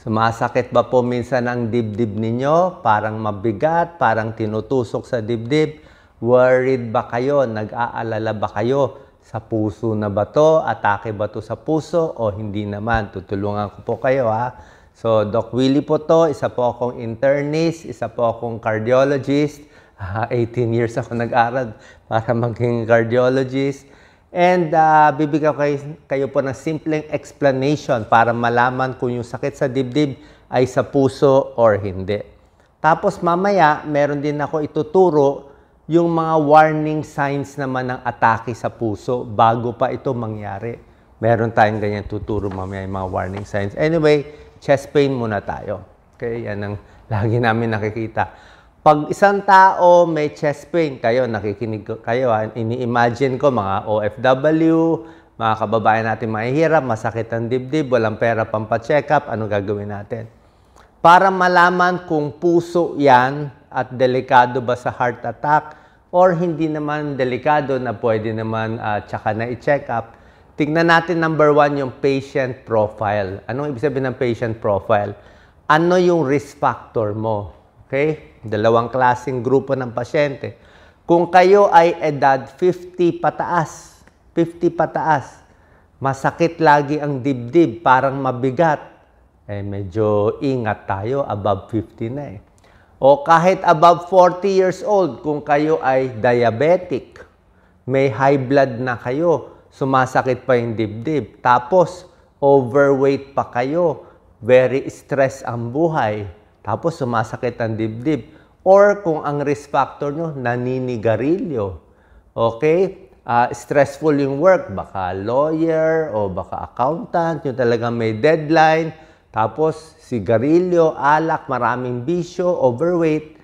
Sumasakit ba po minsan ang dibdib ninyo? Parang mabigat, parang tinutusok sa dibdib? Worried ba kayo? Nag-aalala ba kayo? Sa puso na ba to? Atake ba to sa puso? O hindi naman? Tutulungan ko po kayo ha. So, Doc Willie po to. Isa po akong internist. Isa po akong cardiologist. 18 years ako nag-aral para maging cardiologist. And bibigyan kayo po ng simpleng explanation para malaman kung yung sakit sa dibdib ay sa puso or hindi. Tapos mamaya, meron din ako ituturo yung mga warning signs naman ng atake sa puso bago pa ito mangyari. Meron tayong ganyan tuturo mamaya yung mga warning signs. Anyway, chest pain muna tayo. Okay, yan ang lagi namin nakikita. Pag isang tao may chest pain, kayo, nakikinig kayo, ini-imagine ko mga OFW, mga kababayan natin mahihirap, masakit ang dibdib, walang pera pampa-check up, ano gagawin natin? Para malaman kung puso yan at delikado ba sa heart attack or hindi naman delikado na pwede naman tsaka na i-check up, tignan natin number 1 yung patient profile. Anong ibig sabihin ng patient profile? Ano yung risk factor mo? Okay? Dalawang klaseng grupo ng pasyente. Kung kayo ay edad 50 pataas, masakit lagi ang dibdib, parang mabigat, medyo ingat tayo, above 50 na eh. O kahit above 40 years old, kung kayo ay diabetic, may high blood na kayo, sumasakit pa yung dibdib, tapos overweight pa kayo, very stress ang buhay, tapos sumasakit ang dibdib. Or kung ang risk factor nyo, naninigarilyo. Okay? Stressful yung work. Baka lawyer o baka accountant. Yung talagang may deadline. Tapos sigarilyo, alak, maraming bisyo, overweight.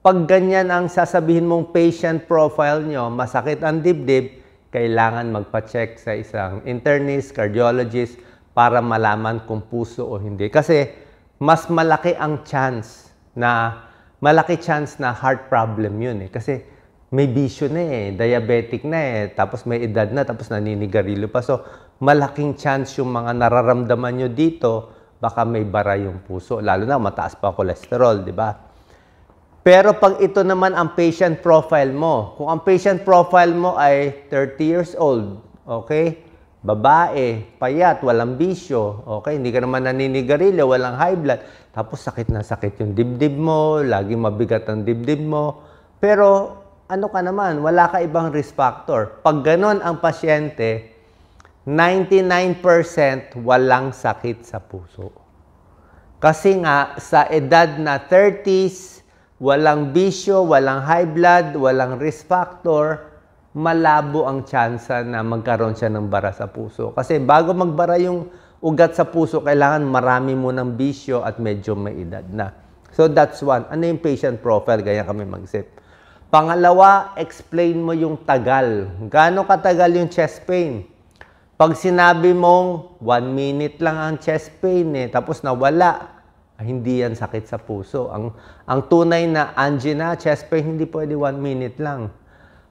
Pag ganyan ang sasabihin mong patient profile nyo, masakit ang dibdib, kailangan magpa-check sa isang internist, cardiologist, para malaman kung puso o hindi. Kasi mas malaki ang chance na heart problem yun eh. Kasi may bisyo na eh, diabetic na eh, tapos may edad na, tapos naninigarilyo pa. So, malaking chance yung mga nararamdaman nyo dito, baka may bara yung puso. Lalo na mataas pa cholesterol, di ba? Pero pag ito naman ang patient profile mo, kung ang patient profile mo ay 30 years old, okay? Babae, payat, walang bisyo, okay? Hindi ka naman naninigarilyo, walang high blood. Tapos sakit na sakit yung dibdib mo, lagi mabigat ang dibdib mo. Pero ano ka naman, wala ka ibang risk factor. Pag ganon ang pasyente, 99% walang sakit sa puso. Kasi nga, sa edad na 30s, walang bisyo, walang high blood, walang risk factor, malabo ang tsansa na magkaroon siya ng bara sa puso. Kasi bago magbara yung ugat sa puso, kailangan marami mo ng bisyo at medyo may edad na. So that's one. Ano yung patient profile? Ganyan kami mag-isip. Pangalawa, explain mo yung tagal. Gaano katagal yung chest pain? Pag sinabi mong 1 minute lang ang chest pain tapos nawala, hindi yan sakit sa puso. Ang tunay na angina, chest pain, hindi pwede 1 minute lang.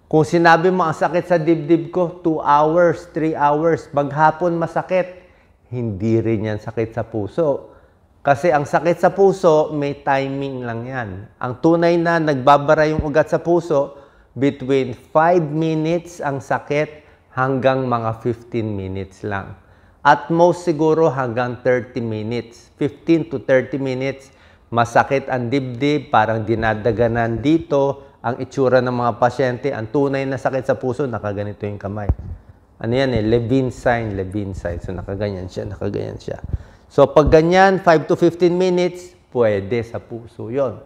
Kung sinabi mo, ang sakit sa dibdib ko, 2 hours, 3 hours, maghapon masakit, hindi rin yan sakit sa puso. Kasi ang sakit sa puso, may timing lang yan. Ang tunay na nagbabara yung ugat sa puso, between 5 minutes ang sakit hanggang mga 15 minutes lang. At most siguro hanggang 30 minutes. 15 to 30 minutes, masakit ang dibdib, parang dinadaganan dito. Ang itsura ng mga pasyente, ang tunay na sakit sa puso, nakaganito yung kamay. Ano yan Levine sign. So, nakaganyan siya. So, pag ganyan, 5 to 15 minutes, pwede sa puso yon.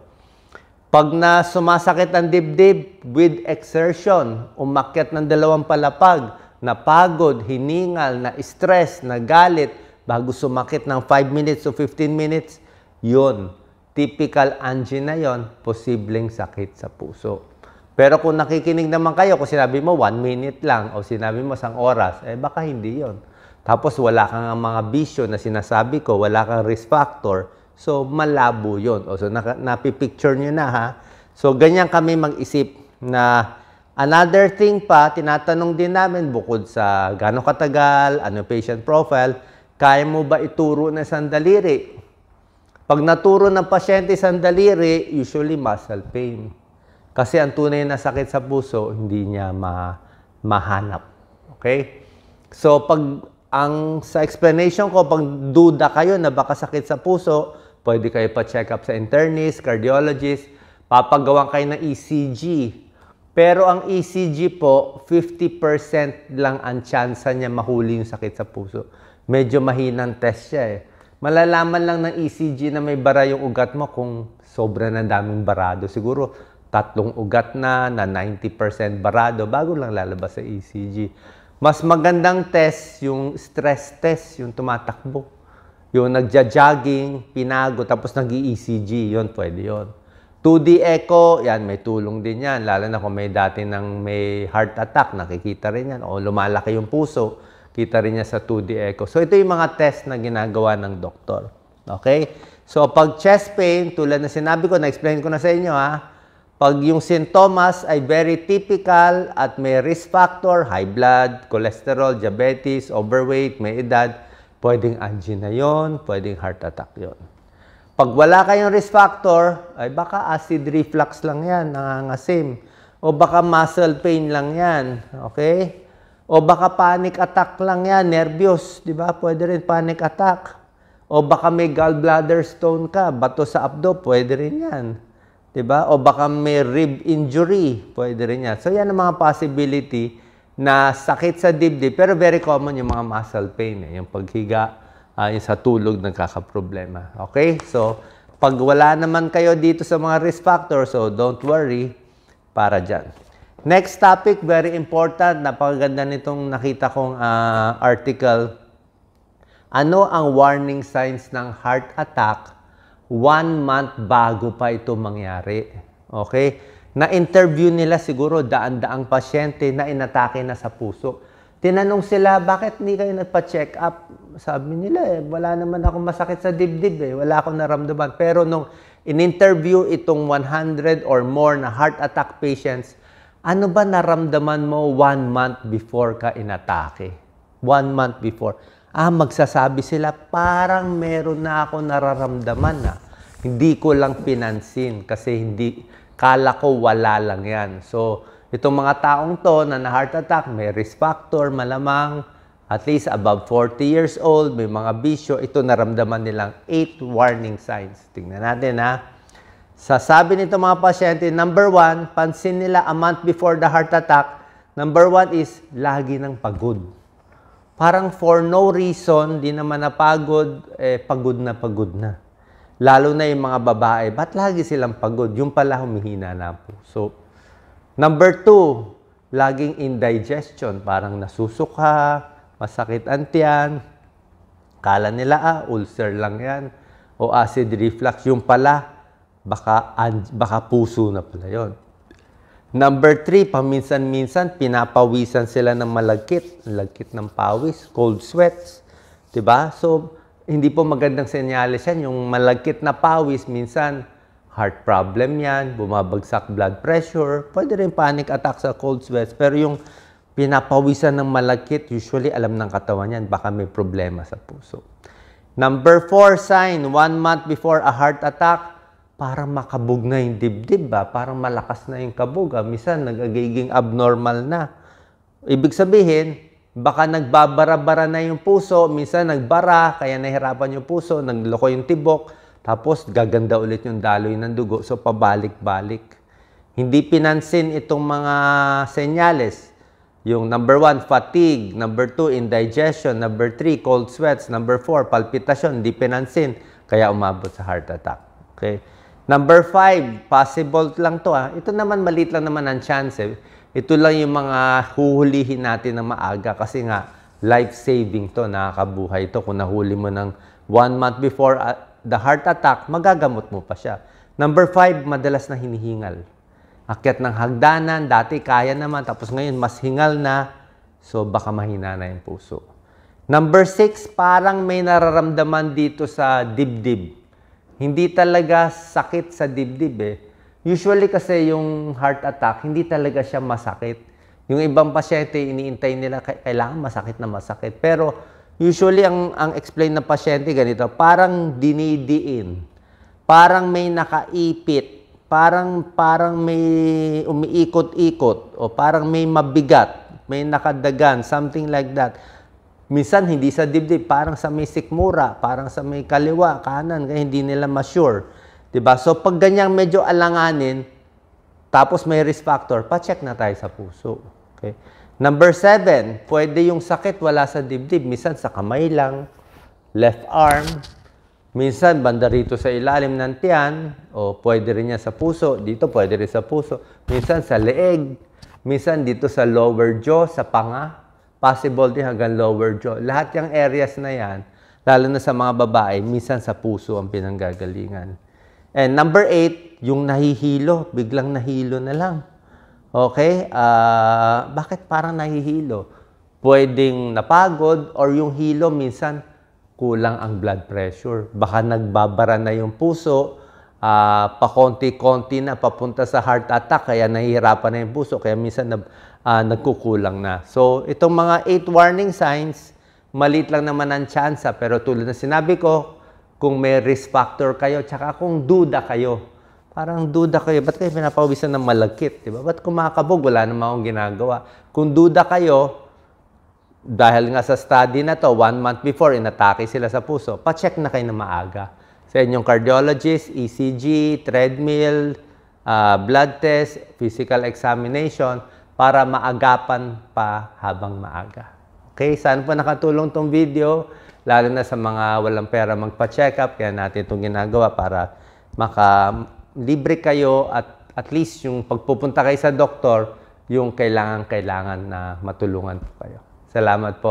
Pag na sumasakit ang dibdib with exertion, umakyat ng 2 palapag, napagod, hiningal, na stress, na galit, bago sumakit ng 5 minutes to 15 minutes, yon. Typical angina yon, posibleng sakit sa puso. Pero kung nakikinig naman kayo, kung sinabi mo 1 minute lang o sinabi mo 1 oras, baka hindi yon. Tapos wala kang mga bisyo na sinasabi ko, wala kang risk factor, so malabo yon. So napipicture nyo na ha. So ganyan kami mag-isip na another thing pa, tinatanong din namin bukod sa gano'ng katagal, ano patient profile, kaya mo ba ituro na sandaliri? Pag naturo ng pasyente sa daliri, usually muscle pain. Kasi ang tunay na sakit sa puso, hindi niya mahanap. Okay? So, sa explanation ko, pag duda kayo na baka sakit sa puso, pwede kayo pa-check up sa internist, cardiologist, papagawan kayo ng ECG. Pero ang ECG po, 50% lang ang tsansa niya mahuli yung sakit sa puso. Medyo mahinang test siya eh. Malalaman lang ng ECG na may bara yung ugat mo kung sobra na daming barado. Siguro 3 ugat na 90% barado bago lang lalabas sa ECG. Mas magandang test yung stress test, yung tumatakbo. Yung nagja-jogging, pinago, tapos nag-ECG, yun, pwede yun. 2D echo, yan, may tulong din yan. Lalo na kung may may heart attack, nakikita rin yan. O lumalaki yung puso, kita rin niya sa 2D echo. So, ito yung mga test na ginagawa ng doktor. Okay? So, pag chest pain, tulad na sinabi ko, na-explain ko na sa inyo, ha? Pag yung sintomas ay very typical at may risk factor, high blood, cholesterol, diabetes, overweight, may edad, pwedeng angina yon, pwedeng heart attack yon. Pag wala kayong risk factor, ay baka acid reflux lang yan, nangangasim. O baka muscle pain lang yan, okay? O baka panic attack lang yan, nervyos, di ba? Pwede rin panic attack. O baka may gallbladder stone ka, bato sa abdo, pwede rin yan. Diba? O baka may rib injury, pwede rin yan. So, yan ang mga possibility na sakit sa dibdib. Pero very common yung mga muscle pain. Yung paghiga, yung sa tulog, nagkakaproblema. Okay? So, pag wala naman kayo dito sa mga risk factors, so don't worry para dyan. Next topic, very important. Napakaganda nitong nakita kong article. Ano ang warning signs ng heart attack 1 month bago pa ito mangyari? Okay? Na-interview nila siguro daan-daang pasyente na inatake na sa puso. Tinanong sila, bakit hindi kayo nagpa-check up? Sabi nila, wala naman ako masakit sa dibdib wala akong naramdaman. Pero nung in-interview itong 100 or more na heart attack patients, ano ba naramdaman mo 1 month before ka inatake? 1 month before. Magsasabi sila, parang meron na ako nararamdaman na. Hindi ko lang pinansin kasi kala ko wala lang yan. So, itong mga taong to na heart attack, may risk factor, malamang, at least above 40 years old, may mga bisyo, ito naramdaman nilang 8 warning signs. Tingnan natin ha. Sasabi nito mga pasyente, number 1, pansin nila a month before the heart attack, number 1 is lagi ng pagod. Parang for no reason, di naman napagod, pagod na. Lalo na yung mga babae, ba't lagi silang pagod? Yung pala humihina na ang puso. Number 2, laging indigestion. Parang nasusuka, masakit ang tiyan. Kala nila, ulcer lang yan. O acid reflux. Yung pala, baka puso na pala yun. Number 3, paminsan-minsan, pinapawisan sila ng malagkit ng pawis, cold sweats. Diba? So, hindi po magandang senyales yan. Yung malagkit na pawis, minsan, heart problem yan, bumabagsak blood pressure, pwede rin panic attack sa cold sweats. Pero yung pinapawisan ng malagkit, usually alam ng katawan yan, baka may problema sa puso. Number 4 sign, 1 month before a heart attack, parang makabog na yung dibdib ba? Parang malakas na yung kabog. Minsan, nagagiging abnormal na. Ibig sabihin, baka nagbabara-bara na yung puso. Minsan, nagbara, kaya nahirapan yung puso, nagloko yung tibok. Tapos, gaganda ulit yung daloy ng dugo. So, pabalik-balik. Hindi pinansin itong mga senyales. Yung number 1, fatigue. Number 2, indigestion. Number 3, cold sweats. Number 4, palpitation. Hindi pinansin. Kaya umabot sa heart attack. Okay? Number 5, possible lang to. Ito naman, maliit lang naman ang chance. Ito lang yung mga huhulihin natin na maaga kasi nga, life-saving to, nakakabuhay to. Kung nahuli mo ng 1 month before the heart attack, magagamot mo pa siya. Number 5, madalas na hinihingal. Akyat ng hagdanan, dati kaya naman, tapos ngayon mas hingal na, so baka mahina na yung puso. Number 6, parang may nararamdaman dito sa dibdib. Hindi talaga sakit sa dibdib Usually kasi yung heart attack, hindi talaga siya masakit. Yung ibang pasyente, iniintay nila, kailangan masakit na masakit. Pero usually, ang explain ng pasyente ganito, parang dinidiin. parang may nakaipit, parang may umiikot-ikot, o parang may mabigat, may nakadagan, something like that. Minsan, hindi sa dibdib, parang sa may sikmura, parang sa may kaliwa, kanan, kaya hindi nila ma-sure. Diba? So, pag ganyang medyo alanganin, tapos may risk factor, pa-check na tayo sa puso. Okay? Number 7, pwede yung sakit wala sa dibdib. Minsan sa kamay lang, left arm, minsan banda rito sa ilalim ng tiyan, o pwede rin yan sa puso, dito pwede rin sa puso. Minsan sa leeg, minsan dito sa lower jaw, sa panga, possible din hanggang lower jaw. Lahat yung areas na yan, lalo na sa mga babae, minsan sa puso ang pinanggagalingan. And number 8, yung nahihilo, biglang nahilo na lang. Okay? Bakit parang nahihilo? Pwedeng napagod or yung hilo minsan kulang ang blood pressure. Baka nagbabara na yung puso, pakonti-konti na papunta sa heart attack, kaya nahihirapan na yung puso, kaya minsan nagkukulang na. So, itong mga 8 warning signs, maliit lang naman ang tsansa, pero tulad na sinabi ko, kung may risk factor kayo, tsaka kung duda kayo, parang duda kayo, ba't kayo pinapawisan ng malagkit? Diba? Ba't kumakabog? Wala naman akong ginagawa. Kung duda kayo, dahil nga sa study na to, 1 month before, inatake sila sa puso, pa-check na kayo na maaga. Sa inyong cardiologist, ECG, treadmill, blood test, physical examination, para maagapan pa habang maaga. Okay, sana po nakatulong tong video, lalo na sa mga walang pera magpa-check up, kaya natin itong ginagawa para libre kayo at least yung pagpupunta kayo sa doktor, yung kailangan na matulungan po kayo. Salamat po.